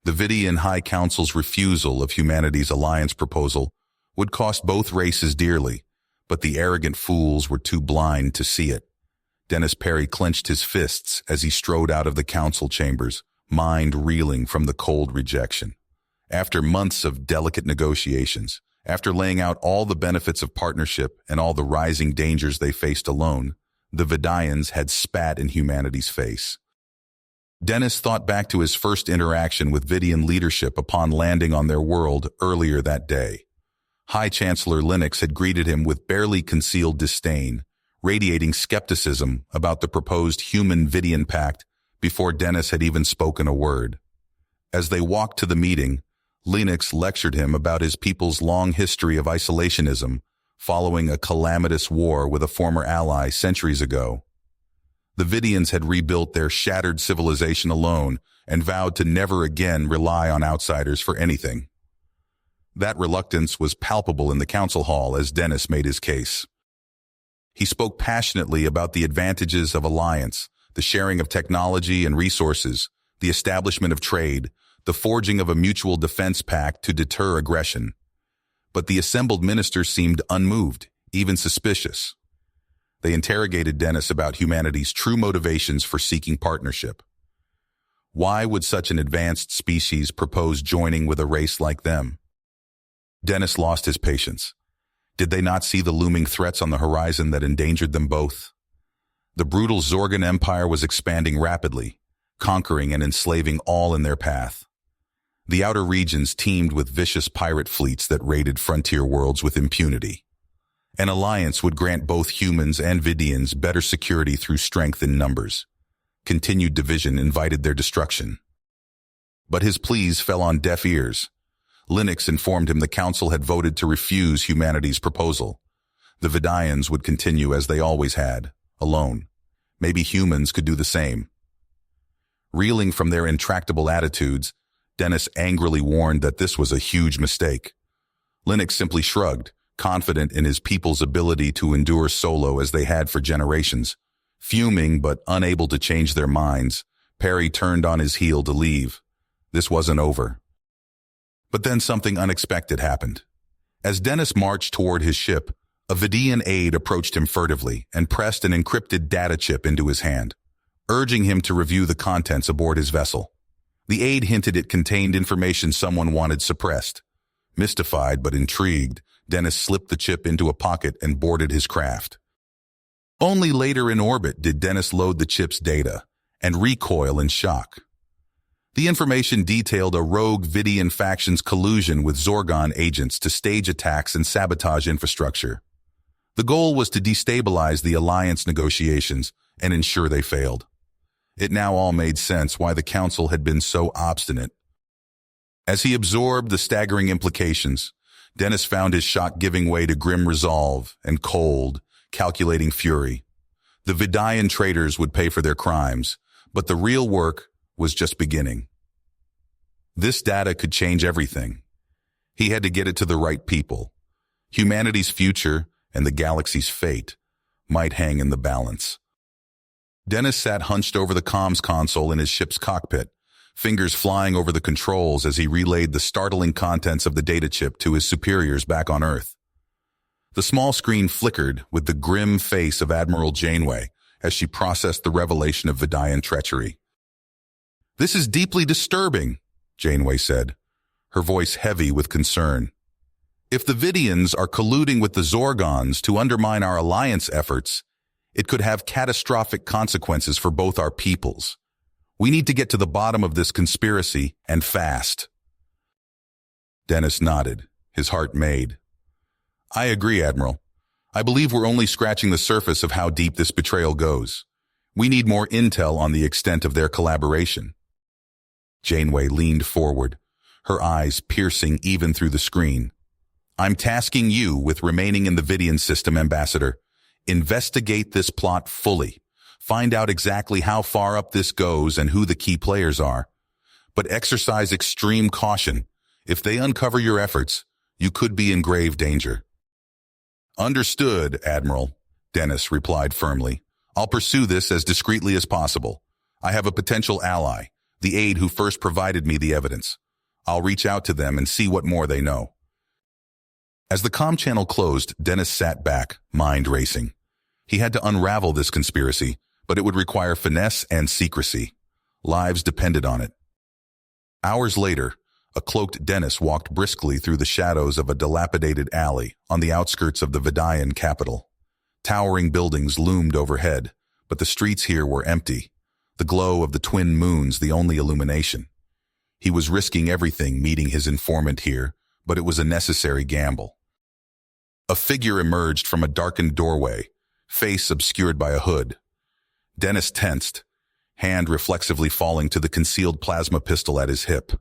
The Vidian High Council's refusal of humanity's alliance proposal would cost both races dearly, but the arrogant fools were too blind to see it. Dennis Perry clenched his fists as he strode out of the council chambers, mind reeling from the cold rejection. After months of delicate negotiations, after laying out all the benefits of partnership and all the rising dangers they faced alone, the Vidians had spat in humanity's face. Dennis thought back to his first interaction with Vidian leadership upon landing on their world earlier that day. High Chancellor Linux had greeted him with barely concealed disdain, radiating skepticism about the proposed human-Vidian pact before Dennis had even spoken a word. As they walked to the meeting, Linux lectured him about his people's long history of isolationism, following a calamitous war with a former ally centuries ago. The Vidians had rebuilt their shattered civilization alone and vowed to never again rely on outsiders for anything. That reluctance was palpable in the council hall as Dennis made his case. He spoke passionately about the advantages of alliance, the sharing of technology and resources, the establishment of trade, the forging of a mutual defense pact to deter aggression. But the assembled ministers seemed unmoved, even suspicious. They interrogated Dennis about humanity's true motivations for seeking partnership. Why would such an advanced species propose joining with a race like them? Dennis lost his patience. Did they not see the looming threats on the horizon that endangered them both? The brutal Zorgan Empire was expanding rapidly, conquering and enslaving all in their path. The outer regions teemed with vicious pirate fleets that raided frontier worlds with impunity. An alliance would grant both humans and Vidians better security through strength in numbers. Continued division invited their destruction. But his pleas fell on deaf ears. Linux informed him the council had voted to refuse humanity's proposal. The Vidians would continue as they always had, alone. Maybe humans could do the same. Reeling from their intractable attitudes, Dennis angrily warned that this was a huge mistake. Linux simply shrugged, confident in his people's ability to endure solo as they had for generations. Fuming but unable to change their minds, Perry turned on his heel to leave. This wasn't over. But then something unexpected happened. As Dennis marched toward his ship, a Vidian aide approached him furtively and pressed an encrypted data chip into his hand, urging him to review the contents aboard his vessel. The aide hinted it contained information someone wanted suppressed. Mystified but intrigued, Dennis slipped the chip into a pocket and boarded his craft. Only later in orbit did Dennis load the chip's data and recoil in shock. The information detailed a rogue Vidian faction's collusion with Zorgon agents to stage attacks and sabotage infrastructure. The goal was to destabilize the alliance negotiations and ensure they failed. It now all made sense why the council had been so obstinate. As he absorbed the staggering implications, Dennis found his shock giving way to grim resolve and cold, calculating fury. The Vidian traitors would pay for their crimes, but the real work was just beginning. This data could change everything. He had to get it to the right people. Humanity's future and the galaxy's fate might hang in the balance. Dennis sat hunched over the comms console in his ship's cockpit, fingers flying over the controls as he relayed the startling contents of the data chip to his superiors back on Earth. The small screen flickered with the grim face of Admiral Janeway as she processed the revelation of Vidian treachery. "This is deeply disturbing," Janeway said, her voice heavy with concern. "If the Vidians are colluding with the Zorgons to undermine our alliance efforts, it could have catastrophic consequences for both our peoples. We need to get to the bottom of this conspiracy, and fast." Dennis nodded, his heart made. "I agree, Admiral. I believe we're only scratching the surface of how deep this betrayal goes. We need more intel on the extent of their collaboration." Janeway leaned forward, her eyes piercing even through the screen. "I'm tasking you with remaining in the Vidian system, Ambassador. Investigate this plot fully. Find out exactly how far up this goes and who the key players are. But exercise extreme caution. If they uncover your efforts, you could be in grave danger." "Understood, Admiral," Dennis replied firmly. "I'll pursue this as discreetly as possible. I have a potential ally, the aide who first provided me the evidence. I'll reach out to them and see what more they know. As the comm channel closed, Dennis sat back, mind racing. He had to unravel this conspiracy, but it would require finesse and secrecy. Lives depended on it. Hours later, a cloaked Dennis walked briskly through the shadows of a dilapidated alley on the outskirts of the Vidian capital. Towering buildings loomed overhead, but the streets here were empty, the glow of the twin moons the only illumination. He was risking everything meeting his informant here, but it was a necessary gamble. A figure emerged from a darkened doorway, face obscured by a hood. Dennis tensed, hand reflexively falling to the concealed plasma pistol at his hip.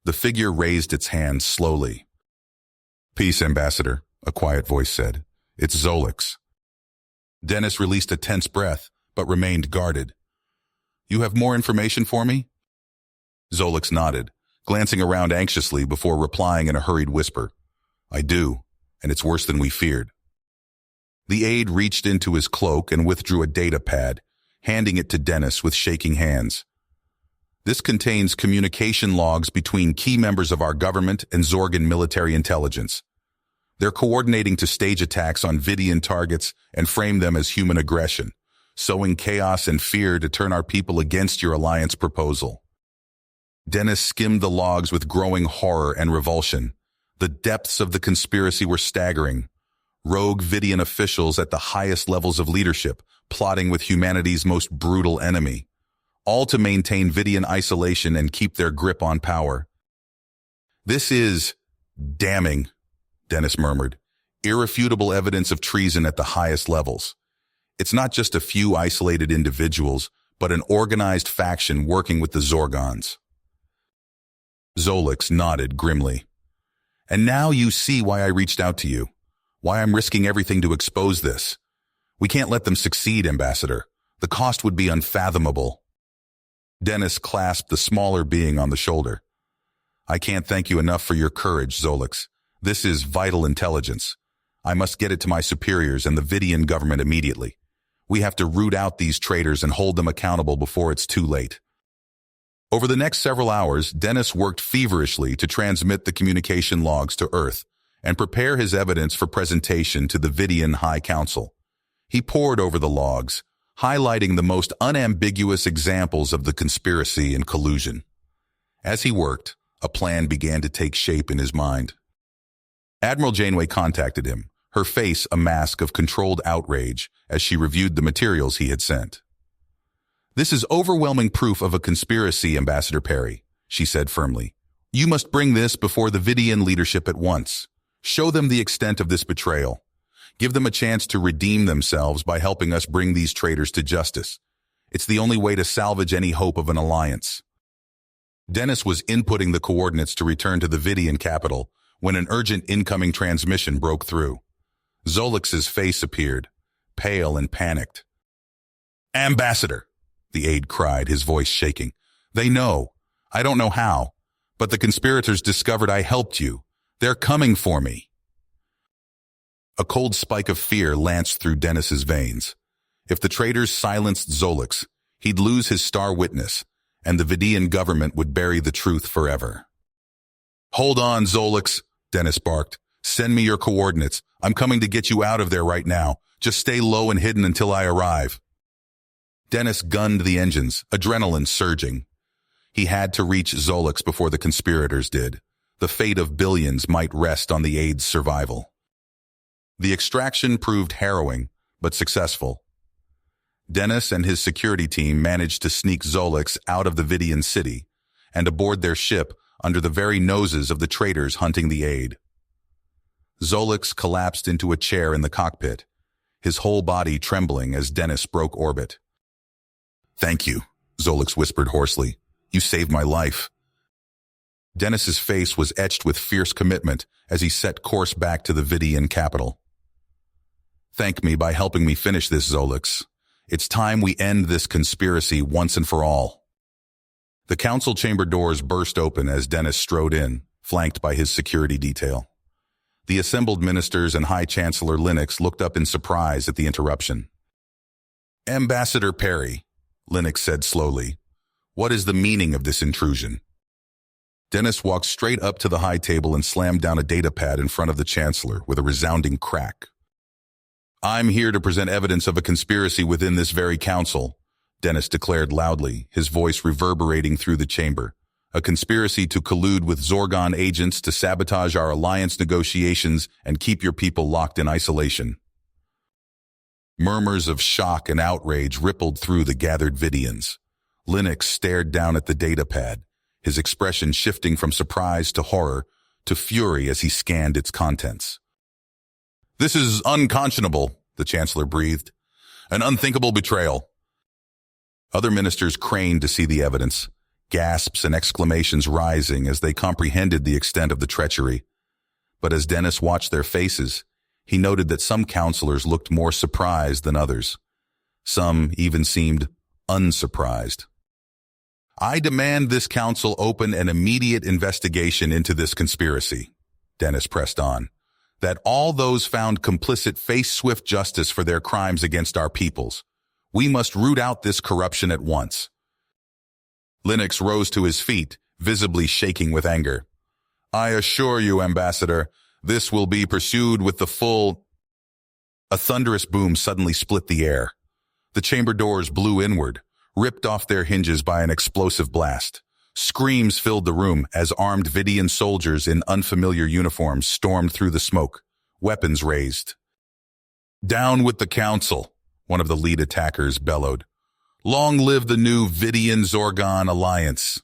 The figure raised its hand slowly. "Peace, Ambassador," a quiet voice said. "It's Zolix." Dennis released a tense breath, but remained guarded. "You have more information for me?" Zolix nodded, glancing around anxiously before replying in a hurried whisper. "I do, and it's worse than we feared." The aide reached into his cloak and withdrew a data pad, handing it to Dennis with shaking hands. "This contains communication logs between key members of our government and Zorgan military intelligence. They're coordinating to stage attacks on Vidian targets and frame them as human aggression, sowing chaos and fear to turn our people against your alliance proposal." Dennis skimmed the logs with growing horror and revulsion. The depths of the conspiracy were staggering. Rogue Vidian officials at the highest levels of leadership, plotting with humanity's most brutal enemy, all to maintain Vidian isolation and keep their grip on power. "This is damning," Dennis murmured. "Irrefutable evidence of treason at the highest levels. It's not just a few isolated individuals, but an organized faction working with the Zorgons." Zolix nodded grimly. "And now you see why I reached out to you, why I'm risking everything to expose this. We can't let them succeed, Ambassador. The cost would be unfathomable." Dennis clasped the smaller being on the shoulder. "I can't thank you enough for your courage, Zolix. This is vital intelligence. I must get it to my superiors and the Vidian government immediately. We have to root out these traitors and hold them accountable before it's too late." Over the next several hours, Dennis worked feverishly to transmit the communication logs to Earth and prepare his evidence for presentation to the Vidian High Council. He pored over the logs, highlighting the most unambiguous examples of the conspiracy and collusion. As he worked, a plan began to take shape in his mind. Admiral Janeway contacted him, her face a mask of controlled outrage as she reviewed the materials he had sent. "This is overwhelming proof of a conspiracy, Ambassador Perry," she said firmly. "You must bring this before the Vidian leadership at once. Show them the extent of this betrayal. Give them a chance to redeem themselves by helping us bring these traitors to justice. It's the only way to salvage any hope of an alliance." Dennis was inputting the coordinates to return to the Vidian capital when an urgent incoming transmission broke through. Zolix's face appeared, pale and panicked. "Ambassador!" the aide cried, his voice shaking. "They know. I don't know how, but the conspirators discovered I helped you. They're coming for me." A cold spike of fear lanced through Dennis's veins. If the traitors silenced Zolix, he'd lose his star witness, and the Vidian government would bury the truth forever. "Hold on, Zolix," Dennis barked. "Send me your coordinates. I'm coming to get you out of there right now. Just stay low and hidden until I arrive." Dennis gunned the engines, adrenaline surging. He had to reach Zolix before the conspirators did. The fate of billions might rest on the aide's survival. The extraction proved harrowing, but successful. Dennis and his security team managed to sneak Zolix out of the Vidian city and aboard their ship under the very noses of the traitors hunting the aide. Zolix collapsed into a chair in the cockpit, his whole body trembling as Dennis broke orbit. "Thank you," Zolix whispered hoarsely. "You saved my life." Dennis's face was etched with fierce commitment as he set course back to the Vidian capital. "Thank me by helping me finish this, Zolix. It's time we end this conspiracy once and for all." The council chamber doors burst open as Dennis strode in, flanked by his security detail. The assembled ministers and High Chancellor Linux looked up in surprise at the interruption. "Ambassador Perry," Linux said slowly, What is the meaning of this intrusion? Dennis walked straight up to the high table and slammed down a data pad in front of the Chancellor with a resounding crack. I'm here to present evidence of a conspiracy within this very council, Dennis declared loudly, his voice reverberating through the chamber. A conspiracy to collude with Zorgon agents to sabotage our alliance negotiations and keep your people locked in isolation. Murmurs of shock and outrage rippled through the gathered Vidians. Linux stared down at the datapad, his expression shifting from surprise to horror to fury as he scanned its contents. This is unconscionable, the Chancellor breathed. An unthinkable betrayal. Other ministers craned to see the evidence, gasps and exclamations rising as they comprehended the extent of the treachery. But as Dennis watched their faces, he noted that some counselors looked more surprised than others. Some even seemed unsurprised. I demand this council open an immediate investigation into this conspiracy, Dennis pressed on, that all those found complicit face swift justice for their crimes against our peoples. We must root out this corruption at once. Linux rose to his feet, visibly shaking with anger. I assure you, Ambassador, this will be pursued with the full... A thunderous boom suddenly split the air. The chamber doors blew inward, ripped off their hinges by an explosive blast. Screams filled the room as armed Vidian soldiers in unfamiliar uniforms stormed through the smoke, weapons raised. Down with the council, one of the lead attackers bellowed. Long live the new Vidian-Zorgon alliance.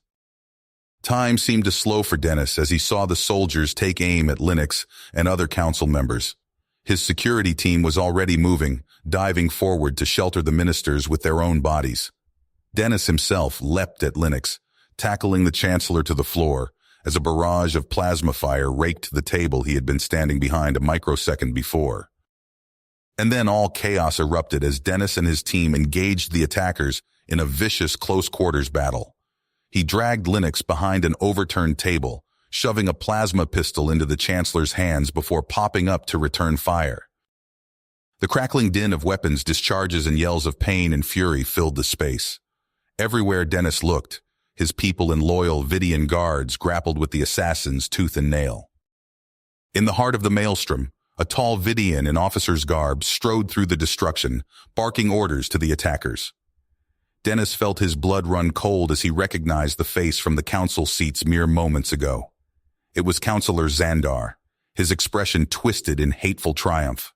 Time seemed to slow for Dennis as he saw the soldiers take aim at Linux and other council members. His security team was already moving, diving forward to shelter the ministers with their own bodies. Dennis himself leapt at Linux, tackling the Chancellor to the floor as a barrage of plasma fire raked the table he had been standing behind a microsecond before. And then all chaos erupted as Dennis and his team engaged the attackers in a vicious close-quarters battle. He dragged Linux behind an overturned table, shoving a plasma pistol into the Chancellor's hands before popping up to return fire. The crackling din of weapons discharges and yells of pain and fury filled the space. Everywhere Dennis looked, his people and loyal Vidian guards grappled with the assassins tooth and nail. In the heart of the maelstrom, a tall Vidian in officer's garb strode through the destruction, barking orders to the attackers. Dennis felt his blood run cold as he recognized the face from the council seats mere moments ago. It was Councillor Xandar, his expression twisted in hateful triumph.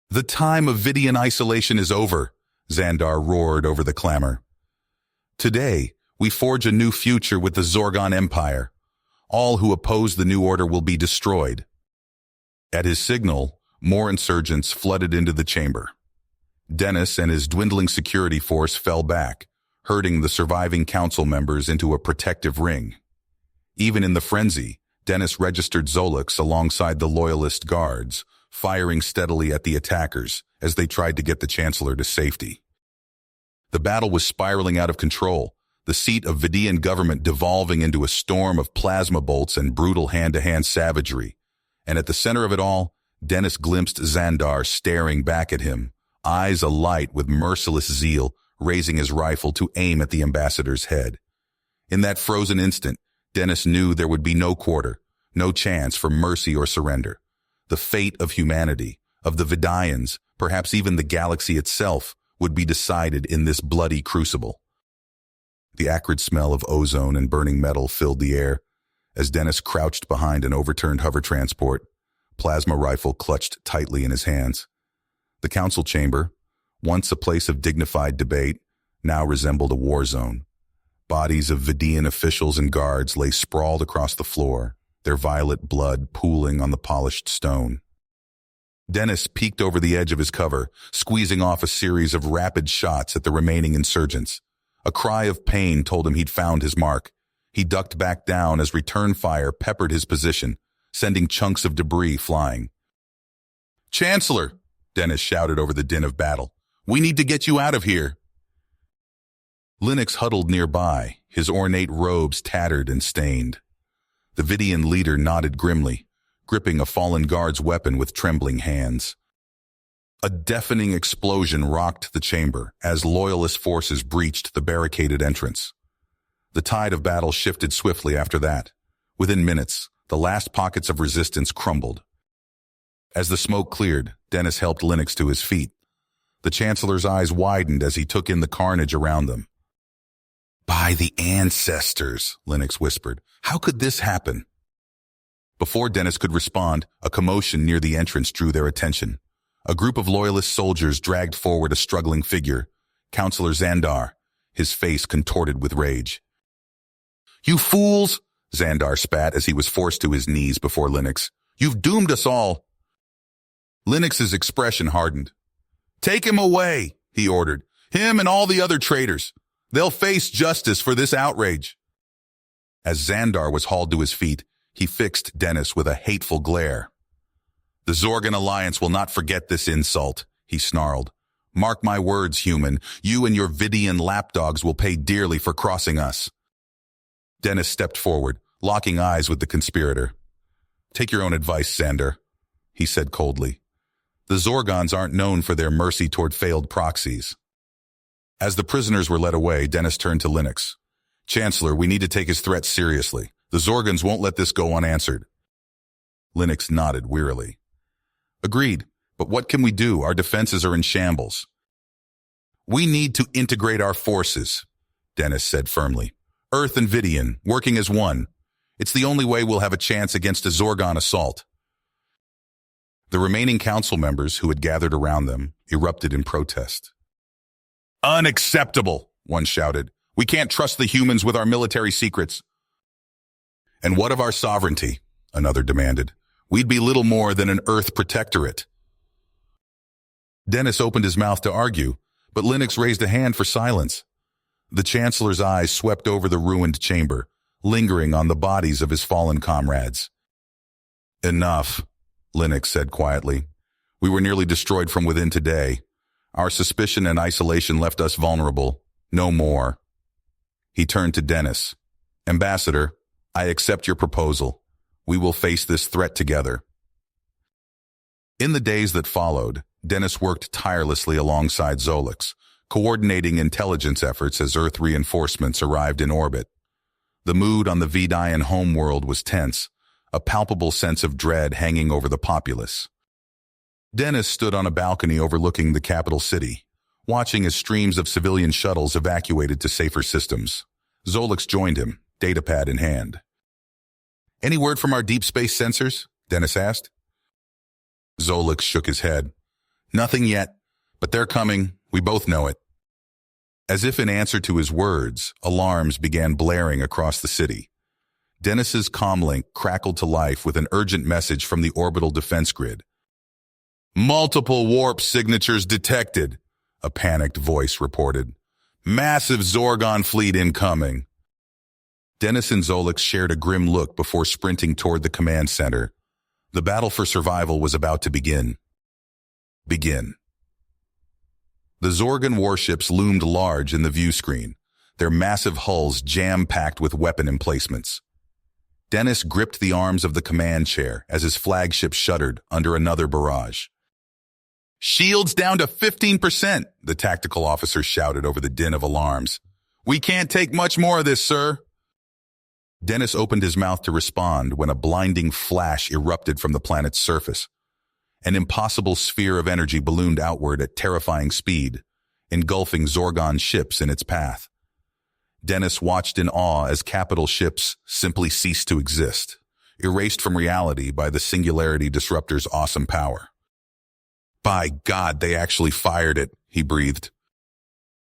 The time of Vidian isolation is over, Xandar roared over the clamor. Today, we forge a new future with the Zorgon Empire. All who oppose the new order will be destroyed. At his signal, more insurgents flooded into the chamber. Dennis and his dwindling security force fell back, herding the surviving council members into a protective ring. Even in the frenzy, Dennis registered Zolix alongside the loyalist guards, firing steadily at the attackers as they tried to get the Chancellor to safety. The battle was spiraling out of control, the seat of Vidian government devolving into a storm of plasma bolts and brutal hand-to-hand savagery. And at the center of it all, Dennis glimpsed Xandar staring back at him, eyes alight with merciless zeal, raising his rifle to aim at the ambassador's head. In that frozen instant, Dennis knew there would be no quarter, no chance for mercy or surrender. The fate of humanity, of the Vidians, perhaps even the galaxy itself, would be decided in this bloody crucible. The acrid smell of ozone and burning metal filled the air as Dennis crouched behind an overturned hover transport, plasma rifle clutched tightly in his hands. The council chamber, once a place of dignified debate, now resembled a war zone. Bodies of Vidian officials and guards lay sprawled across the floor, their violet blood pooling on the polished stone. Dennis peeked over the edge of his cover, squeezing off a series of rapid shots at the remaining insurgents. A cry of pain told him he'd found his mark. He ducked back down as return fire peppered his position, sending chunks of debris flying. "Chancellor!" Dennis shouted over the din of battle. "We need to get you out of here!" Linux huddled nearby, his ornate robes tattered and stained. The Vidian leader nodded grimly, gripping a fallen guard's weapon with trembling hands. A deafening explosion rocked the chamber as loyalist forces breached the barricaded entrance. The tide of battle shifted swiftly after that. Within minutes, the last pockets of resistance crumbled. As the smoke cleared, Dennis helped Linux to his feet. The Chancellor's eyes widened as he took in the carnage around them. "By the ancestors," Linux whispered. "How could this happen?" Before Dennis could respond, a commotion near the entrance drew their attention. A group of loyalist soldiers dragged forward a struggling figure, Counselor Xandar, his face contorted with rage. "You fools!" Xandar spat as he was forced to his knees before Linux. "You've doomed us all." Linux's expression hardened. "Take him away," he ordered. "Him and all the other traitors. They'll face justice for this outrage." As Xandar was hauled to his feet, he fixed Dennis with a hateful glare. "The Zorgan Alliance will not forget this insult," he snarled. "Mark my words, human. You and your Vidian lapdogs will pay dearly for crossing us." Dennis stepped forward, locking eyes with the conspirator. "Take your own advice, Xander," he said coldly. "The Zorgons aren't known for their mercy toward failed proxies." As the prisoners were led away, Dennis turned to Linux. "Chancellor, we need to take his threat seriously. The Zorgons won't let this go unanswered." Linux nodded wearily. "Agreed, but what can we do? Our defenses are in shambles." "We need to integrate our forces," Dennis said firmly. "Earth and Vidian, working as one. It's the only way we'll have a chance against a Zorgon assault." The remaining council members who had gathered around them erupted in protest. "Unacceptable," one shouted. "We can't trust the humans with our military secrets." "And what of our sovereignty?" another demanded. "We'd be little more than an Earth protectorate." Dennis opened his mouth to argue, but Linux raised a hand for silence. The Chancellor's eyes swept over the ruined chamber, lingering on the bodies of his fallen comrades. "Enough," Linux said quietly. "We were nearly destroyed from within today. Our suspicion and isolation left us vulnerable. No more." He turned to Dennis. "Ambassador, I accept your proposal. We will face this threat together." In the days that followed, Dennis worked tirelessly alongside Zolix, coordinating intelligence efforts as Earth reinforcements arrived in orbit. The mood on the Vidian homeworld was tense, a palpable sense of dread hanging over the populace. Dennis stood on a balcony overlooking the capital city, watching as streams of civilian shuttles evacuated to safer systems. Zolix joined him, datapad in hand. "Any word from our deep space sensors?" Dennis asked. Zolix shook his head. "Nothing yet, but they're coming. We both know it." As if in answer to his words, alarms began blaring across the city. Dennis's comlink crackled to life with an urgent message from the orbital defense grid. "Multiple warp signatures detected," a panicked voice reported. "Massive Zorgon fleet incoming." Dennis and Zolix shared a grim look before sprinting toward the command center. The battle for survival was about to begin. The Zorgon warships loomed large in the view screen, their massive hulls jam-packed with weapon emplacements. Dennis gripped the arms of the command chair as his flagship shuddered under another barrage. "Shields down to 15%, the tactical officer shouted over the din of alarms. "We can't take much more of this, sir." Dennis opened his mouth to respond when a blinding flash erupted from the planet's surface. An impossible sphere of energy ballooned outward at terrifying speed, engulfing Zorgon ships in its path. Dennis watched in awe as capital ships simply ceased to exist, erased from reality by the Singularity Disruptor's awesome power. "By God, they actually fired it," he breathed.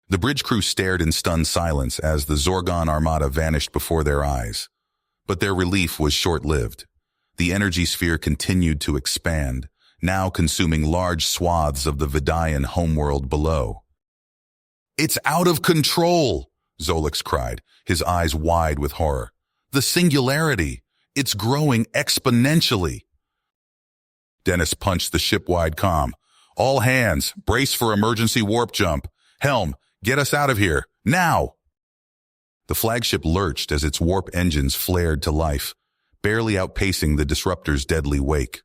The bridge crew stared in stunned silence as the Zorgon armada vanished before their eyes. But their relief was short-lived. The energy sphere continued to expand, now consuming large swaths of the Vidian homeworld below. "It's out of control!" Zolix cried, his eyes wide with horror. "The Singularity! It's growing exponentially!" Dennis punched the ship-wide comm. "All hands, brace for emergency warp jump. Helm, get us out of here, now!" The flagship lurched as its warp engines flared to life, barely outpacing the disruptor's deadly wake.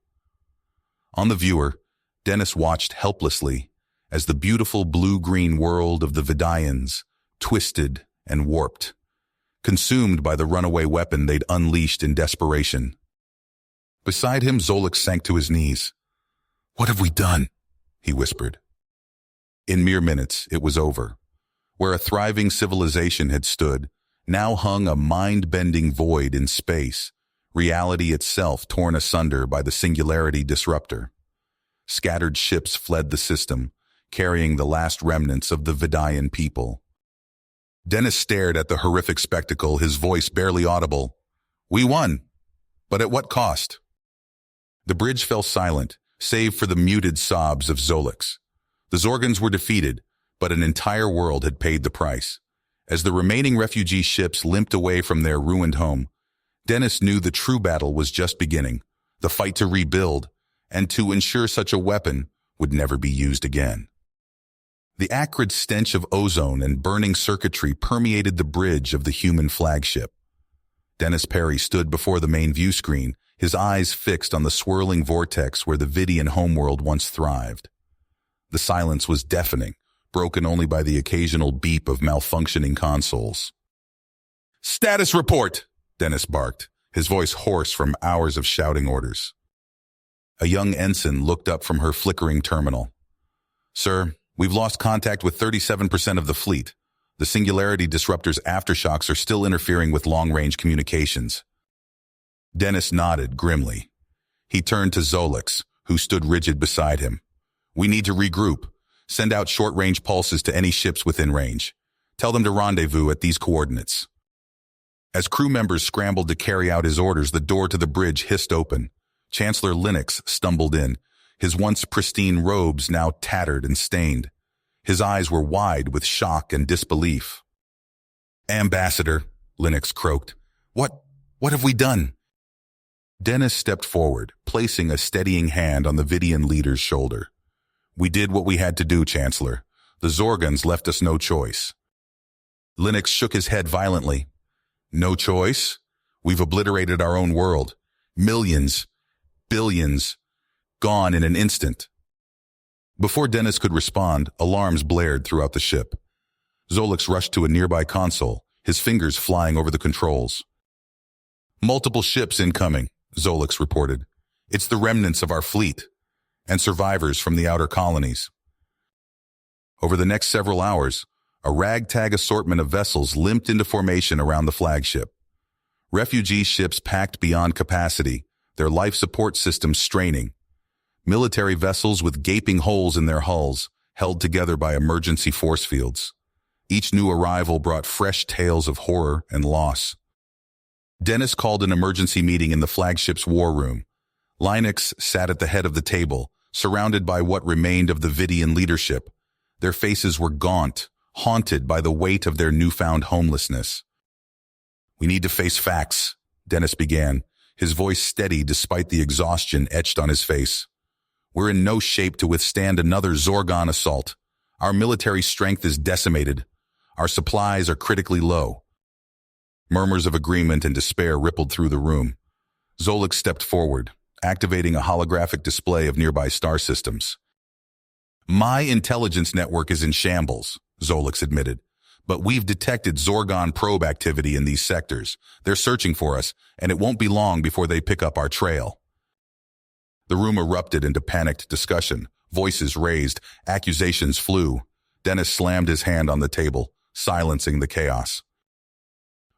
On the viewer, Dennis watched helplessly as the beautiful blue-green world of the Vidians twisted and warped. consumed by the runaway weapon they'd unleashed in desperation. Beside him, Zolix sank to his knees. "What have we done?" he whispered. In mere minutes, it was over. Where a thriving civilization had stood, now hung a mind-bending void in space, reality itself torn asunder by the singularity disruptor. Scattered ships fled the system, carrying the last remnants of the Vidayan people. Dennis stared at the horrific spectacle, his voice barely audible. "We won, but at what cost?" The bridge fell silent, save for the muted sobs of Zolix. The Zorgans were defeated, but an entire world had paid the price. As the remaining refugee ships limped away from their ruined home, Dennis knew the true battle was just beginning, the fight to rebuild, and to ensure such a weapon would never be used again. The acrid stench of ozone and burning circuitry permeated the bridge of the human flagship. Dennis Perry stood before the main view screen, his eyes fixed on the swirling vortex where the Vidian homeworld once thrived. The silence was deafening, broken only by the occasional beep of malfunctioning consoles. "Status report!" Dennis barked, his voice hoarse from hours of shouting orders. A young ensign looked up from her flickering terminal. "Sir, we've lost contact with 37% of the fleet. The Singularity Disruptor's aftershocks are still interfering with long-range communications." Dennis nodded grimly. He turned to Zolix, who stood rigid beside him. "We need to regroup. Send out short-range pulses to any ships within range. Tell them to rendezvous at these coordinates." As crew members scrambled to carry out his orders, the door to the bridge hissed open. Chancellor Linux stumbled in, his once pristine robes now tattered and stained. His eyes were wide with shock and disbelief. "Ambassador," Linux croaked, What have we done?" Dennis stepped forward, placing a steadying hand on the Vidian leader's shoulder. "We did what we had to do, Chancellor. The Zorgans left us no choice." Linux shook his head violently. "No choice? We've obliterated our own world. Millions, billions, gone in an instant." Before Dennis could respond, alarms blared throughout the ship. Zolix rushed to a nearby console, his fingers flying over the controls. "Multiple ships incoming," Zolix reported. "It's the remnants of our fleet, and survivors from the outer colonies." Over the next several hours, a ragtag assortment of vessels limped into formation around the flagship. Refugee ships packed beyond capacity, their life support systems straining. Military vessels with gaping holes in their hulls, held together by emergency force fields. Each new arrival brought fresh tales of horror and loss. Dennis called an emergency meeting in the flagship's war room. Linux sat at the head of the table, surrounded by what remained of the Vidian leadership. Their faces were gaunt, haunted by the weight of their newfound homelessness. "We need to face facts," Dennis began, his voice steady despite the exhaustion etched on his face. "We're in no shape to withstand another Zorgon assault. Our military strength is decimated. Our supplies are critically low." Murmurs of agreement and despair rippled through the room. Zolix stepped forward, activating a holographic display of nearby star systems. "My intelligence network is in shambles," Zolix admitted, "but we've detected Zorgon probe activity in these sectors. They're searching for us, and it won't be long before they pick up our trail." The room erupted into panicked discussion. Voices raised, accusations flew. Dennis slammed his hand on the table, silencing the chaos.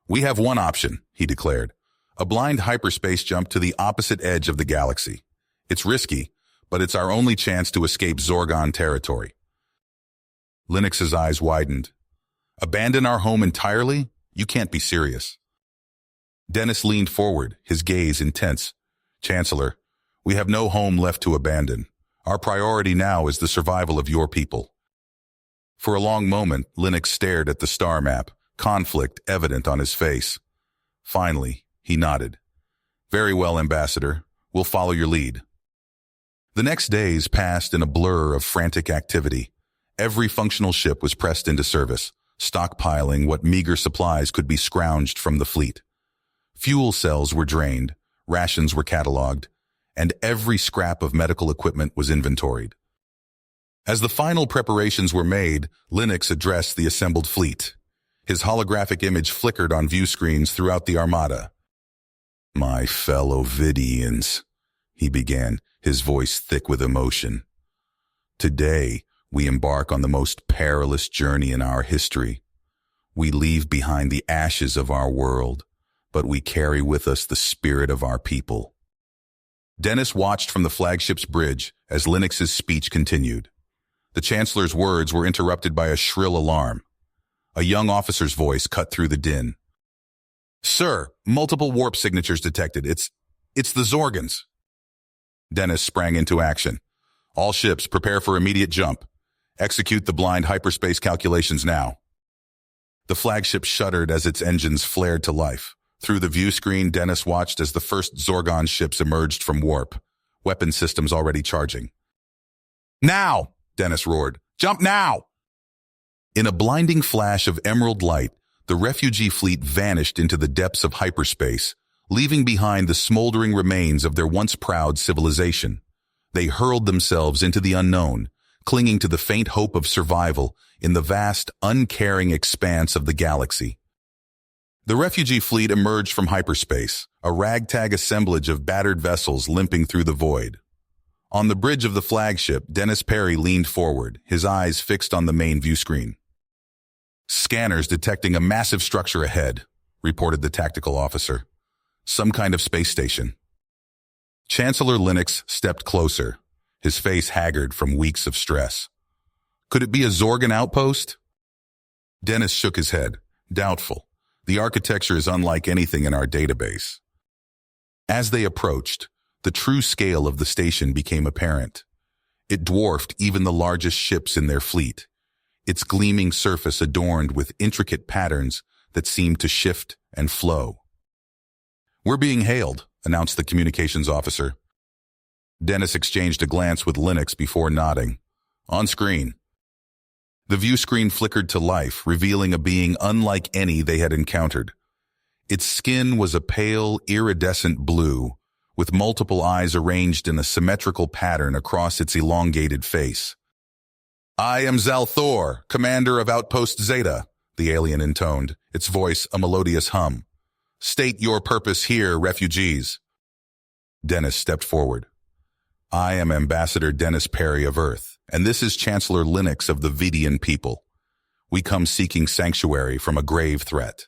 "We have one option," he declared. "A blind hyperspace jump to the opposite edge of the galaxy. It's risky, but it's our only chance to escape Zorgon territory." Linux's eyes widened. "Abandon our home entirely? You can't be serious." Dennis leaned forward, his gaze intense. "Chancellor, we have no home left to abandon. Our priority now is the survival of your people." For a long moment, Linux stared at the star map, conflict evident on his face. Finally, he nodded. "Very well, Ambassador. We'll follow your lead." The next days passed in a blur of frantic activity. Every functional ship was pressed into service, stockpiling what meager supplies could be scrounged from the fleet. Fuel cells were drained, rations were cataloged, and every scrap of medical equipment was inventoried. As the final preparations were made, Linux addressed the assembled fleet. His holographic image flickered on view screens throughout the armada. "My fellow Vidians," he began, his voice thick with emotion. "Today, we embark on the most perilous journey in our history. We leave behind the ashes of our world, but we carry with us the spirit of our people." Dennis watched from the flagship's bridge as Lennox's speech continued. The Chancellor's words were interrupted by a shrill alarm. A young officer's voice cut through the din. "Sir, multiple warp signatures detected. It's the Zorgans." Dennis sprang into action. "All ships, prepare for immediate jump. Execute the blind hyperspace calculations now." The flagship shuddered as its engines flared to life. Through the view screen, Dennis watched as the first Zorgon ships emerged from warp, weapon systems already charging. "Now!" Dennis roared. "Jump now!" In a blinding flash of emerald light, the refugee fleet vanished into the depths of hyperspace, leaving behind the smoldering remains of their once proud civilization. They hurled themselves into the unknown, clinging to the faint hope of survival in the vast, uncaring expanse of the galaxy. The refugee fleet emerged from hyperspace, a ragtag assemblage of battered vessels limping through the void. On the bridge of the flagship, Dennis Perry leaned forward, his eyes fixed on the main view screen. "Scanners detecting a massive structure ahead," reported the tactical officer. "Some kind of space station." Chancellor Lennox stepped closer, his face haggard from weeks of stress. "Could it be a Zorgan outpost?" Dennis shook his head, doubtful. The architecture is unlike anything in our database. As they approached, the true scale of the station became apparent. It dwarfed even the largest ships in their fleet, its gleaming surface adorned with intricate patterns that seemed to shift and flow. "We're being hailed," announced the communications officer. Dennis exchanged a glance with Lennox before nodding. "On screen." The view screen flickered to life, revealing a being unlike any they had encountered. Its skin was a pale, iridescent blue, with multiple eyes arranged in a symmetrical pattern across its elongated face. "I am Zalthor, commander of Outpost Zeta," the alien intoned, its voice a melodious hum. "State your purpose here, refugees." Dennis stepped forward. "I am Ambassador Dennis Perry of Earth, and this is Chancellor Lennox of the Vidian people. We come seeking sanctuary from a grave threat."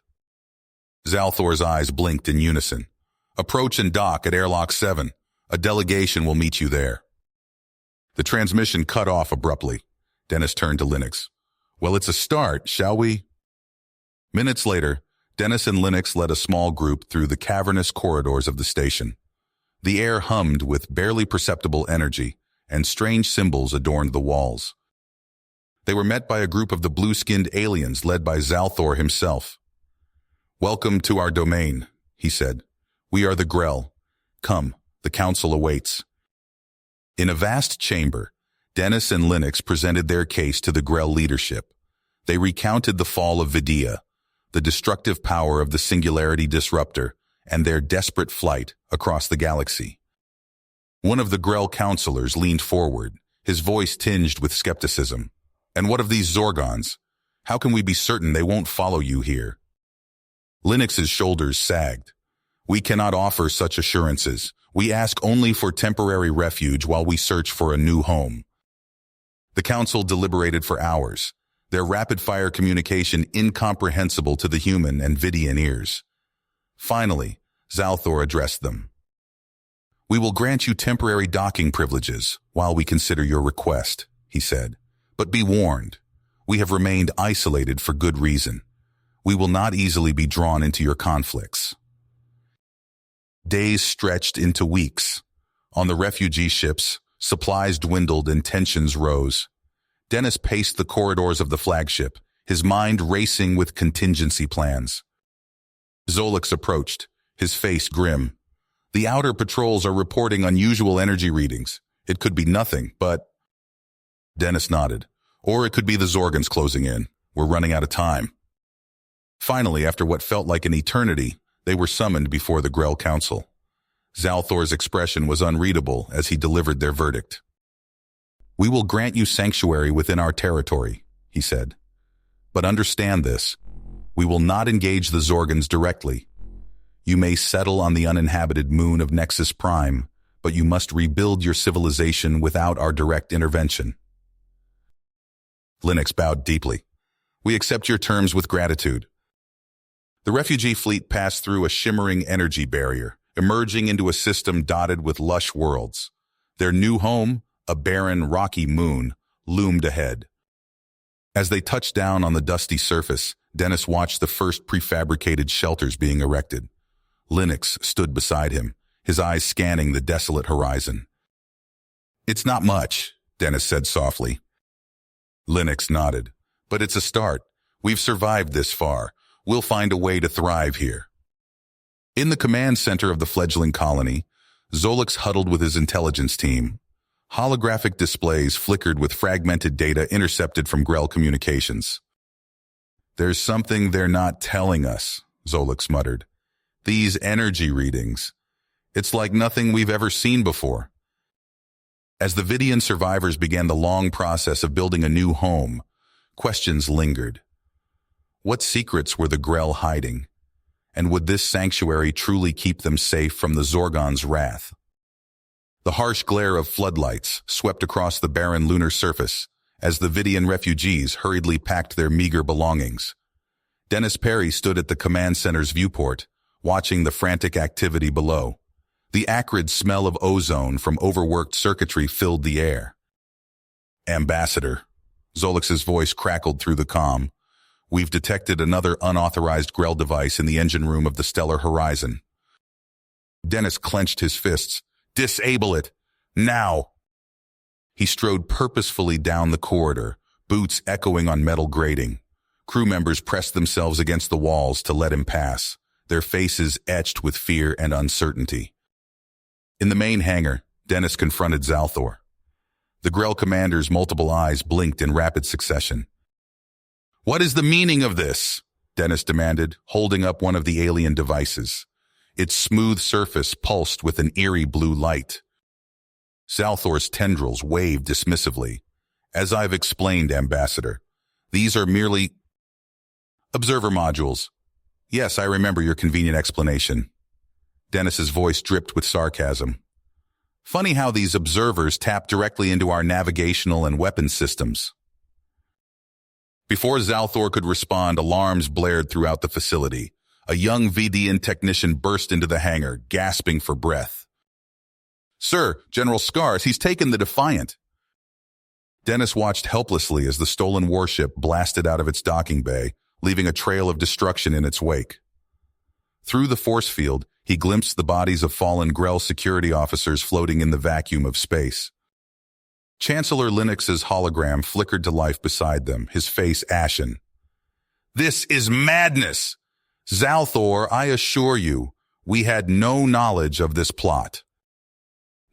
Zalthor's eyes blinked in unison. "Approach and dock at Airlock 7. A delegation will meet you there." The transmission cut off abruptly. Dennis turned to Lennox. "Well, it's a start, shall we?" Minutes later, Dennis and Lennox led a small group through the cavernous corridors of the station. The air hummed with barely perceptible energy, and strange symbols adorned the walls. They were met by a group of the blue-skinned aliens led by Zalthor himself. "Welcome to our domain," he said. "We are the Grell. Come, the council awaits." In a vast chamber, Dennis and Lennox presented their case to the Grell leadership. They recounted the fall of Vidia, the destructive power of the Singularity Disruptor, and their desperate flight across the galaxy. One of the Grell counselors leaned forward, his voice tinged with skepticism. "And what of these Zorgons? How can we be certain they won't follow you here?" Lennox's shoulders sagged. "We cannot offer such assurances. We ask only for temporary refuge while we search for a new home." The council deliberated for hours, their rapid-fire communication incomprehensible to the human and Vidian ears. Finally, Zalthor addressed them. "We will grant you temporary docking privileges while we consider your request," he said. "But be warned, we have remained isolated for good reason. We will not easily be drawn into your conflicts." Days stretched into weeks. On the refugee ships, supplies dwindled and tensions rose. Dennis paced the corridors of the flagship, his mind racing with contingency plans. Zolix approached, his face grim. "The outer patrols are reporting unusual energy readings. It could be nothing, but—" Dennis nodded. "Or it could be the Zorgans closing in. We're running out of time." Finally, after what felt like an eternity, they were summoned before the Grell Council. Zalthor's expression was unreadable as he delivered their verdict. "We will grant you sanctuary within our territory," he said. "But understand this. We will not engage the Zorgans directly. You may settle on the uninhabited moon of Nexus Prime, but you must rebuild your civilization without our direct intervention. Linux bowed deeply. We accept your terms with gratitude. The refugee fleet passed through a shimmering energy barrier, emerging into a system dotted with lush worlds. Their new home, a barren, rocky moon, loomed ahead. As they touched down on the dusty surface, Dennis watched the first prefabricated shelters being erected. Linux stood beside him, his eyes scanning the desolate horizon. "It's not much," Dennis said softly. Linux nodded. "But it's a start. We've survived this far. We'll find a way to thrive here." In the command center of the fledgling colony, Zolix huddled with his intelligence team. Holographic displays flickered with fragmented data intercepted from Grell communications. "There's something they're not telling us," Zolix muttered. "These energy readings. It's like nothing we've ever seen before." As the Vidian survivors began the long process of building a new home, questions lingered. What secrets were the Grell hiding? And would this sanctuary truly keep them safe from the Zorgon's wrath? The harsh glare of floodlights swept across the barren lunar surface as the Vidian refugees hurriedly packed their meager belongings. Dennis Perry stood at the command center's viewport, watching the frantic activity below. The acrid smell of ozone from overworked circuitry filled the air. "Ambassador," Zolix's voice crackled through the comm, "we've detected another unauthorized Grell device in the engine room of the stellar horizon." Dennis clenched his fists. "Disable it! Now!" He strode purposefully down the corridor, boots echoing on metal grating. Crew members pressed themselves against the walls to let him pass, their faces etched with fear and uncertainty. In the main hangar, Dennis confronted Zalthor. The Grell commander's multiple eyes blinked in rapid succession. "What is the meaning of this?" Dennis demanded, holding up one of the alien devices. Its smooth surface pulsed with an eerie blue light. Zalthor's tendrils waved dismissively. "As I've explained, Ambassador, these are merely observer modules." "Yes, I remember your convenient explanation." Dennis's voice dripped with sarcasm. "Funny how these observers tap directly into our navigational and weapons systems." Before Zalthor could respond, alarms blared throughout the facility. A young VDN technician burst into the hangar, gasping for breath. "Sir, General Scars, he's taken the Defiant." Dennis watched helplessly as the stolen warship blasted out of its docking bay, leaving a trail of destruction in its wake. Through the force field, he glimpsed the bodies of fallen Grell security officers floating in the vacuum of space. Chancellor Linux's hologram flickered to life beside them, his face ashen. "This is madness! Zalthor, I assure you, we had no knowledge of this plot."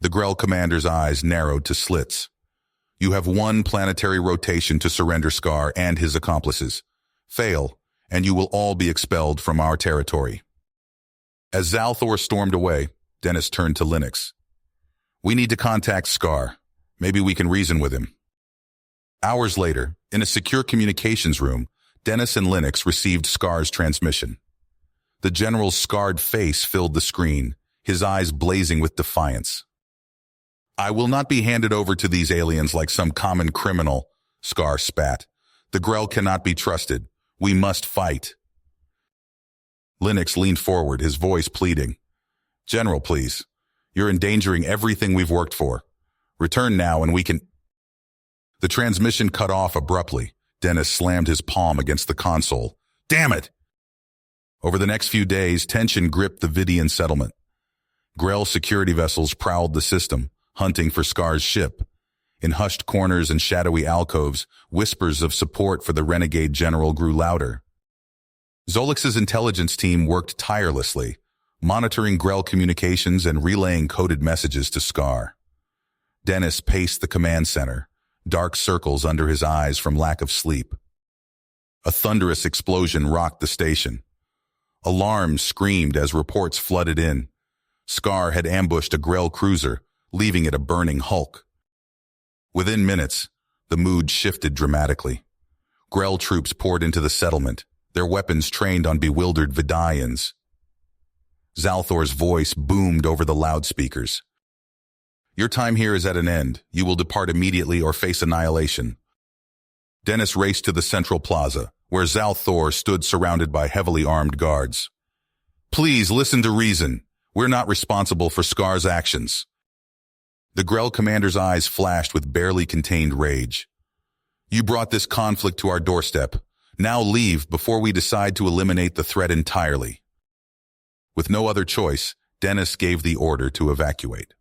The Grell commander's eyes narrowed to slits. "You have one planetary rotation to surrender Scar and his accomplices. Fail, and you will all be expelled from our territory." As Zalthor stormed away, Dennis turned to Linux. "We need to contact Scar. Maybe we can reason with him." Hours later, in a secure communications room, Dennis and Linux received Scar's transmission. The general's scarred face filled the screen, his eyes blazing with defiance. "I will not be handed over to these aliens like some common criminal," Scar spat. "The Grell cannot be trusted. We must fight." Linux leaned forward, his voice pleading. "General, please. You're endangering everything we've worked for. Return now and we can—" The transmission cut off abruptly. Dennis slammed his palm against the console. "Damn it!" Over the next few days, tension gripped the Vidian settlement. Grell security vessels prowled the system, hunting for Scar's ship. In hushed corners and shadowy alcoves, whispers of support for the renegade general grew louder. Zolix's intelligence team worked tirelessly, monitoring Grell communications and relaying coded messages to Scar. Dennis paced the command center, dark circles under his eyes from lack of sleep. A thunderous explosion rocked the station. Alarms screamed as reports flooded in. Scar had ambushed a Grell cruiser, leaving it a burning hulk. Within minutes, the mood shifted dramatically. Grell troops poured into the settlement, their weapons trained on bewildered Vidians. Zalthor's voice boomed over the loudspeakers. Your time here is at an end. You will depart immediately or face annihilation. Dennis raced to the central plaza, where Zalthor stood surrounded by heavily armed guards. Please listen to reason. We're not responsible for Scar's actions. The Grell commander's eyes flashed with barely contained rage. You brought this conflict to our doorstep. Now leave before we decide to eliminate the threat entirely. With no other choice, Dennis gave the order to evacuate.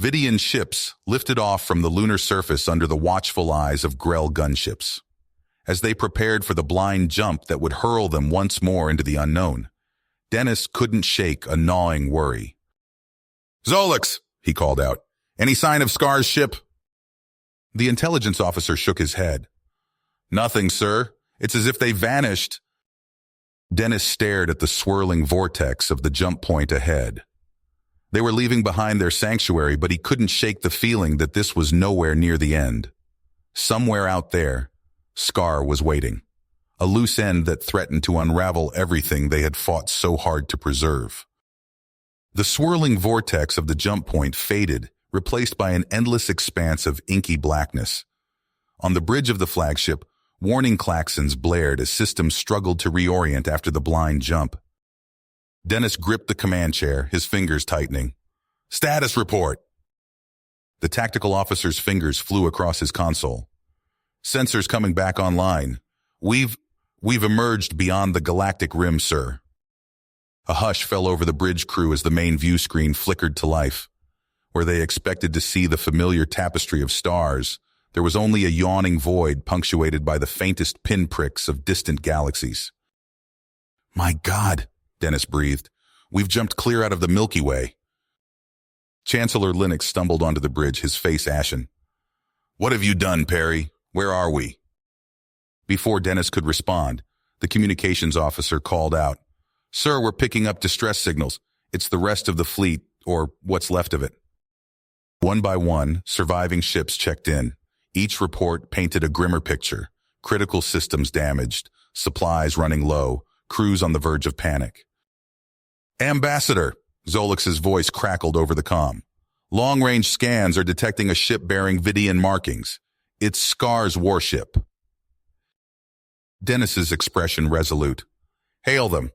Vidian ships lifted off from the lunar surface under the watchful eyes of Grell gunships. As they prepared for the blind jump that would hurl them once more into the unknown, Dennis couldn't shake a gnawing worry. Zolix, he called out. Any sign of Scar's ship? The intelligence officer shook his head. Nothing, sir. It's as if they vanished. Dennis stared at the swirling vortex of the jump point ahead. They were leaving behind their sanctuary, but he couldn't shake the feeling that this was nowhere near the end. Somewhere out there, Scar was waiting. A loose end that threatened to unravel everything they had fought so hard to preserve. The swirling vortex of the jump point faded, replaced by an endless expanse of inky blackness. On the bridge of the flagship, warning klaxons blared as systems struggled to reorient after the blind jump. Dennis gripped the command chair, his fingers tightening. Status report! The tactical officer's fingers flew across his console. Sensors coming back online. We've emerged beyond the galactic rim, sir. A hush fell over the bridge crew as the main view screen flickered to life. Where they expected to see the familiar tapestry of stars, there was only a yawning void punctuated by the faintest pinpricks of distant galaxies. My God, Dennis breathed. We've jumped clear out of the Milky Way. Chancellor Linux stumbled onto the bridge, his face ashen. What have you done, Perry? Where are we? Before Dennis could respond, the communications officer called out. Sir, we're picking up distress signals. It's the rest of the fleet, or what's left of it. One by one, surviving ships checked in. Each report painted a grimmer picture. Critical systems damaged, supplies running low, crews on the verge of panic. Ambassador, Zolix's voice crackled over the comm. Long-range scans are detecting a ship bearing Vidian markings. It's Scar's warship. Dennis's expression resolute. Hail them.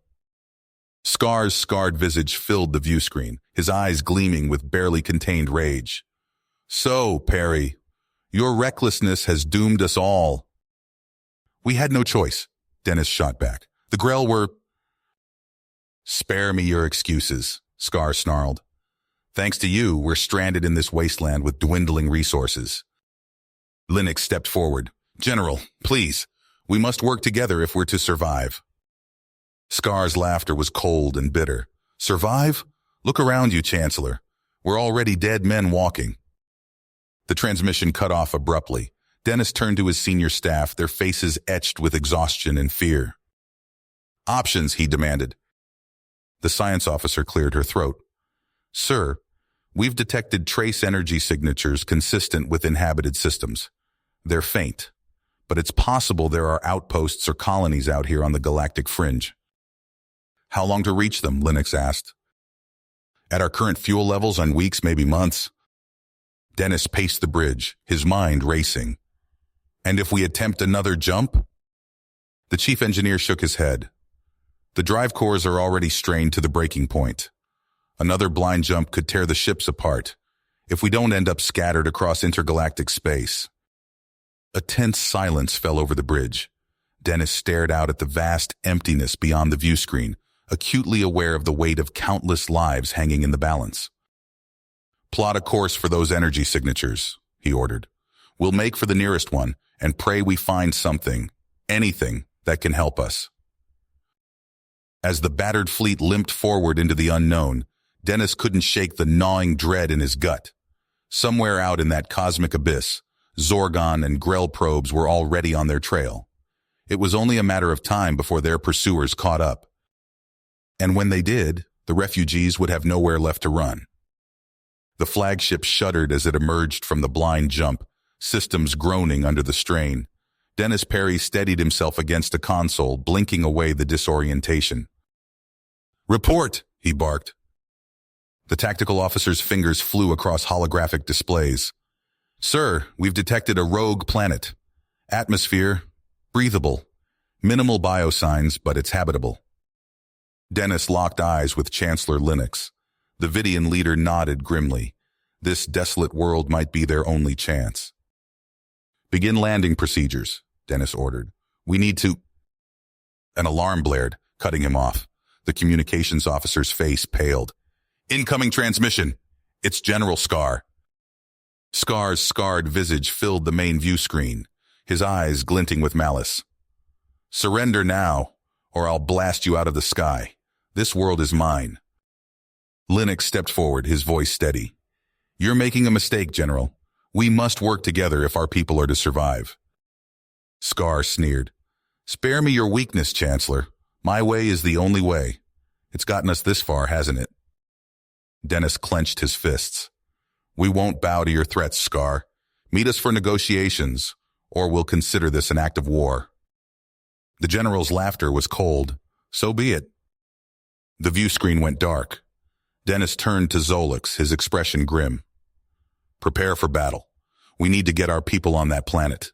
Scar's scarred visage filled the view screen, his eyes gleaming with barely contained rage. So, Perry, your recklessness has doomed us all. We had no choice, Dennis shot back. The Grell were... Spare me your excuses, Scar snarled. Thanks to you, we're stranded in this wasteland with dwindling resources. Linux stepped forward. General, please, we must work together if we're to survive. Scar's laughter was cold and bitter. Survive? Look around you, Chancellor. We're already dead men walking. The transmission cut off abruptly. Dennis turned to his senior staff, their faces etched with exhaustion and fear. Options, he demanded. The science officer cleared her throat. Sir, we've detected trace energy signatures consistent with inhabited systems. They're faint, but it's possible there are outposts or colonies out here on the galactic fringe. How long to reach them? Linux asked. At our current fuel levels, on weeks, maybe months. Dennis paced the bridge, his mind racing. And if we attempt another jump? The chief engineer shook his head. The drive cores are already strained to the breaking point. Another blind jump could tear the ships apart, if we don't end up scattered across intergalactic space. A tense silence fell over the bridge. Dennis stared out at the vast emptiness beyond the view screen, acutely aware of the weight of countless lives hanging in the balance. Plot a course for those energy signatures, he ordered. We'll make for the nearest one and pray we find something, anything, that can help us. As the battered fleet limped forward into the unknown, Dennis couldn't shake the gnawing dread in his gut. Somewhere out in that cosmic abyss, Zorgon and Grell probes were already on their trail. It was only a matter of time before their pursuers caught up. And when they did, the refugees would have nowhere left to run. The flagship shuddered as it emerged from the blind jump, systems groaning under the strain. Dennis Perry steadied himself against a console, blinking away the disorientation. "Report," he barked. The tactical officer's fingers flew across holographic displays. "Sir, we've detected a rogue planet. Atmosphere, breathable. Minimal biosigns, but it's habitable." Dennis locked eyes with Chancellor Linux. The Vidian leader nodded grimly. This desolate world might be their only chance. "Begin landing procedures," Dennis ordered. "We need to—" An alarm blared, cutting him off. The communications officer's face paled. "Incoming transmission. It's General Scar." Scar's scarred visage filled the main view screen, his eyes glinting with malice. "Surrender now, or I'll blast you out of the sky. This world is mine." Linux stepped forward, his voice steady. "You're making a mistake, General. We must work together if our people are to survive." Scar sneered. "Spare me your weakness, Chancellor. My way is the only way. It's gotten us this far, hasn't it?" Dennis clenched his fists. "We won't bow to your threats, Scar. Meet us for negotiations, or we'll consider this an act of war." The general's laughter was cold. "So be it." The view screen went dark. Dennis turned to Zolix, his expression grim. "Prepare for battle. We need to get our people on that planet."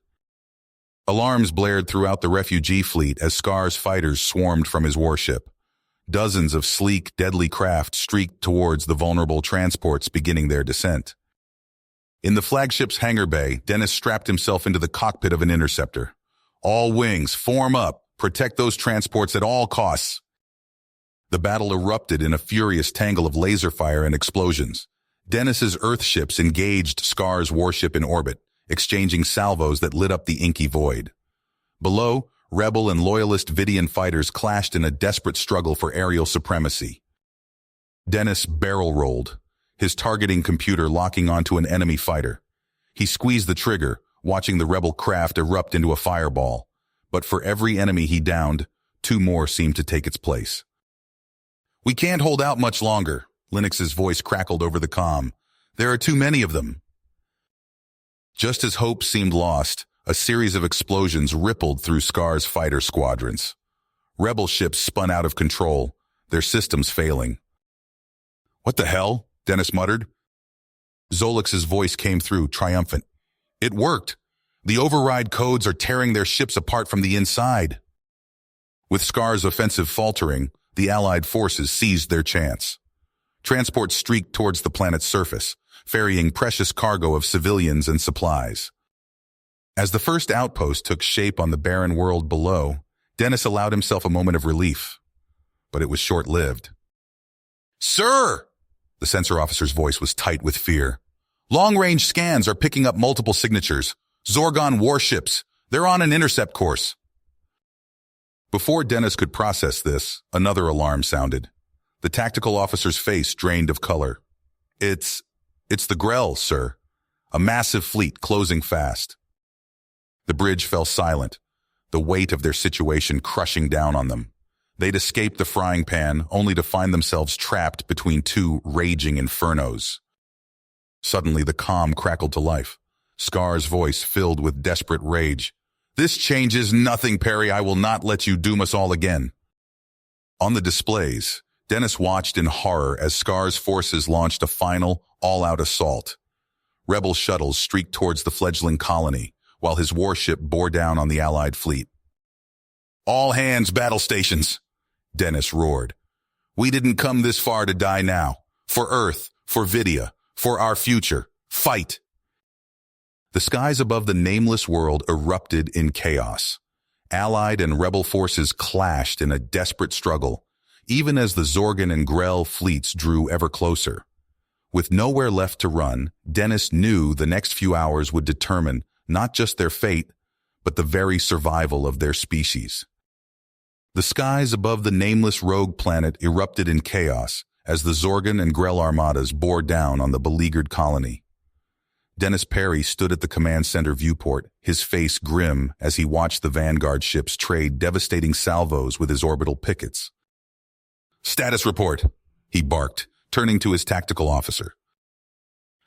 Alarms blared throughout the refugee fleet as Scar's fighters swarmed from his warship. Dozens of sleek, deadly craft streaked towards the vulnerable transports beginning their descent. In the flagship's hangar bay, Dennis strapped himself into the cockpit of an interceptor. "All wings, form up. Protect those transports at all costs." The battle erupted in a furious tangle of laser fire and explosions. Dennis's Earthships engaged Scar's warship in orbit, exchanging salvos that lit up the inky void. Below, Rebel and Loyalist Vidian fighters clashed in a desperate struggle for aerial supremacy. Dennis barrel-rolled, his targeting computer locking onto an enemy fighter. He squeezed the trigger, watching the Rebel craft erupt into a fireball. But for every enemy he downed, 2 more seemed to take its place. "We can't hold out much longer," Linux's voice crackled over the comm. "There are too many of them." Just as hope seemed lost, a series of explosions rippled through Scar's fighter squadrons. Rebel ships spun out of control, their systems failing. "What the hell?" Dennis muttered. Zolix's voice came through, triumphant. "It worked. The override codes are tearing their ships apart from the inside." With Scar's offensive faltering, the Allied forces seized their chance. Transports streaked towards the planet's surface, ferrying precious cargo of civilians and supplies. As the first outpost took shape on the barren world below, Dennis allowed himself a moment of relief. But it was short-lived. "Sir!" The sensor officer's voice was tight with fear. "Long-range scans are picking up multiple signatures. Zorgon warships. They're on an intercept course." Before Dennis could process this, another alarm sounded. The tactical officer's face drained of color. It's the Grell, sir. A massive fleet closing fast." The bridge fell silent, the weight of their situation crushing down on them. They'd escaped the frying pan, only to find themselves trapped between 2 raging infernos. Suddenly, the comm crackled to life. Scar's voice filled with desperate rage. "This changes nothing, Perry. I will not let you doom us all again." On the displays, Dennis watched in horror as Scar's forces launched a final, all-out assault. Rebel shuttles streaked towards the fledgling colony, while his warship bore down on the Allied fleet. "All hands battle stations," Dennis roared. "We didn't come this far to die now. For Earth, for Vidia, for our future. Fight!" The skies above the nameless world erupted in chaos. Allied and Rebel forces clashed in a desperate struggle, even as the Zorgon and Grell fleets drew ever closer. With nowhere left to run, Dennis knew the next few hours would determine not just their fate, but the very survival of their species. The skies above the nameless rogue planet erupted in chaos as the Zorgon and Grell armadas bore down on the beleaguered colony. Dennis Perry stood at the command center viewport, his face grim as he watched the Vanguard ships trade devastating salvos with his orbital pickets. "Status report," he barked, turning to his tactical officer.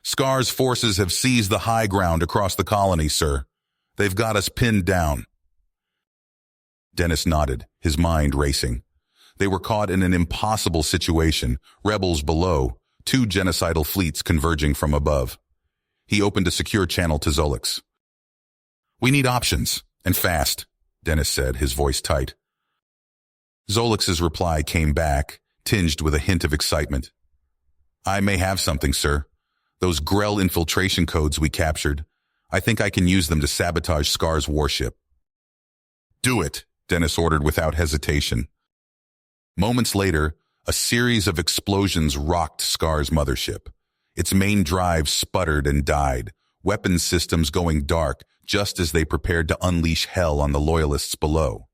"Scar's forces have seized the high ground across the colony, sir. They've got us pinned down. Dennis nodded, his mind racing. They were caught in an impossible situation, rebels below, two genocidal fleets converging from above. He opened a secure channel to Zolix. "We need options, and fast," Dennis said, his voice tight. Zolix's reply came back, tinged with a hint of excitement. "I may have something, sir. Those Grell infiltration codes we captured. I think I can use them to sabotage Scar's warship." "Do it," Dennis ordered without hesitation. Moments later, a series of explosions rocked Scar's mothership. Its main drive sputtered and died, weapons systems going dark just as they prepared to unleash hell on the Loyalists below.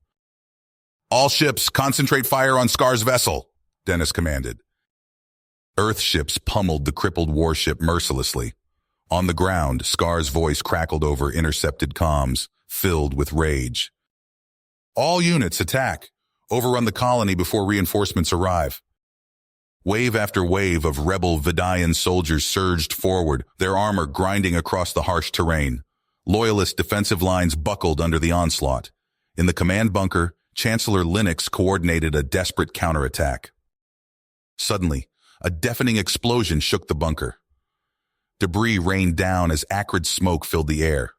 "All ships, concentrate fire on Scar's vessel," Dennis commanded. Earth ships pummeled the crippled warship mercilessly. On the ground, Scar's voice crackled over intercepted comms, filled with rage. "All units, attack! Overrun the colony before reinforcements arrive." Wave after wave of rebel Vidian soldiers surged forward, their armor grinding across the harsh terrain. Loyalist defensive lines buckled under the onslaught. In the command bunker, Chancellor Linux coordinated a desperate counterattack. Suddenly, a deafening explosion shook the bunker. Debris rained down as acrid smoke filled the air.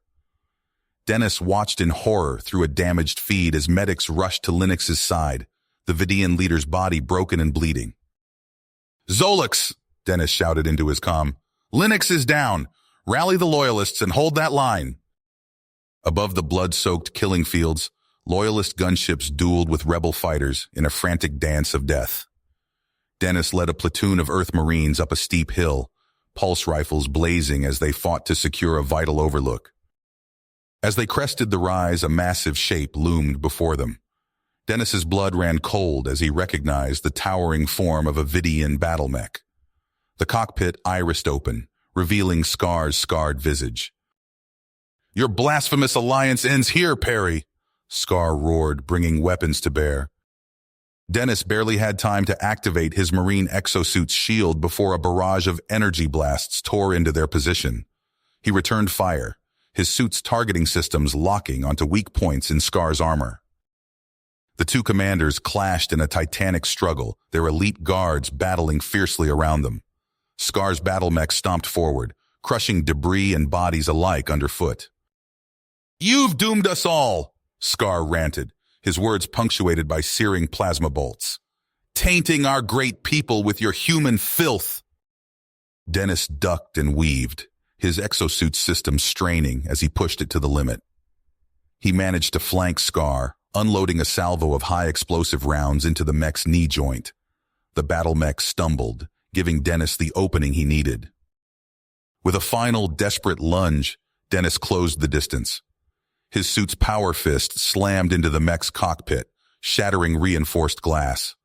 Dennis watched in horror through a damaged feed as medics rushed to Linux's side, the Vidian leader's body broken and bleeding. "Zolix!" Dennis shouted into his comm. "Linux is down! Rally the Loyalists and hold that line!" Above the blood-soaked killing fields, Loyalist gunships dueled with rebel fighters in a frantic dance of death. Dennis led a platoon of Earth Marines up a steep hill, pulse rifles blazing as they fought to secure a vital overlook. As they crested the rise, a massive shape loomed before them. Dennis's blood ran cold as he recognized the towering form of a Vidian battle mech. The cockpit irised open, revealing Scar's scarred visage. "Your blasphemous alliance ends here, Perry!" Scar roared, bringing weapons to bear. Dennis barely had time to activate his marine exosuit's shield before a barrage of energy blasts tore into their position. He returned fire, his suit's targeting systems locking onto weak points in Scar's armor. The two commanders clashed in a titanic struggle, their elite guards battling fiercely around them. Scar's battle mech stomped forward, crushing debris and bodies alike underfoot. "You've doomed us all!" Scar ranted, his words punctuated by searing plasma bolts. "Tainting our great people with your human filth!" Dennis ducked and weaved, his exosuit system straining as he pushed it to the limit. He managed to flank Scar, unloading a salvo of high-explosive rounds into the mech's knee joint. The battle mech stumbled, giving Dennis the opening he needed. With a final, desperate lunge, Dennis closed the distance. His suit's power fist slammed into the mech's cockpit, shattering reinforced glass.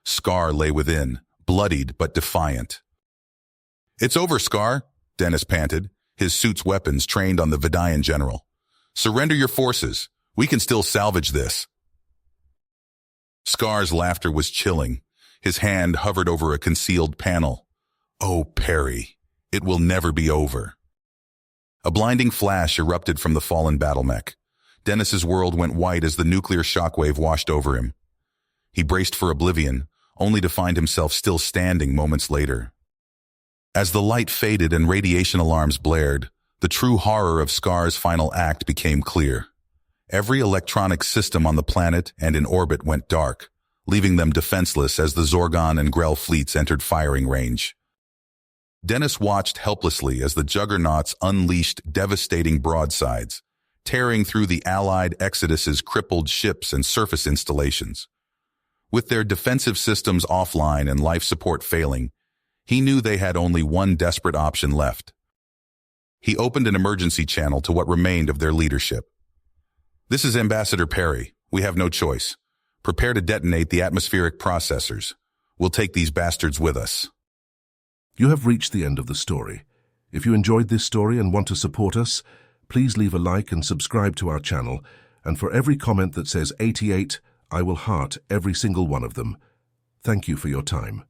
Scar lay within, bloodied but defiant. "It's over, Scar," Dennis panted, his suit's weapons trained on the Vidian general. "Surrender your forces. We can still salvage this." Scar's laughter was chilling. His hand hovered over a concealed panel. "Oh, Perry, it will never be over." A blinding flash erupted from the fallen battle mech. Dennis's world went white as the nuclear shockwave washed over him. He braced for oblivion, only to find himself still standing moments later. As the light faded and radiation alarms blared, the true horror of Scar's final act became clear. Every electronic system on the planet and in orbit went dark, leaving them defenseless as the Zorgon and Grell fleets entered firing range. Dennis watched helplessly as the juggernauts unleashed devastating broadsides, tearing through the Allied Exodus's crippled ships and surface installations. With their defensive systems offline and life support failing, he knew they had only one desperate option left. He opened an emergency channel to what remained of their leadership. "This is Ambassador Perry. We have no choice. Prepare to detonate the atmospheric processors. We'll take these bastards with us." You have reached the end of the story. If you enjoyed this story and want to support us, please leave a like and subscribe to our channel. And for every comment that says 88, I will heart every single one of them. Thank you for your time.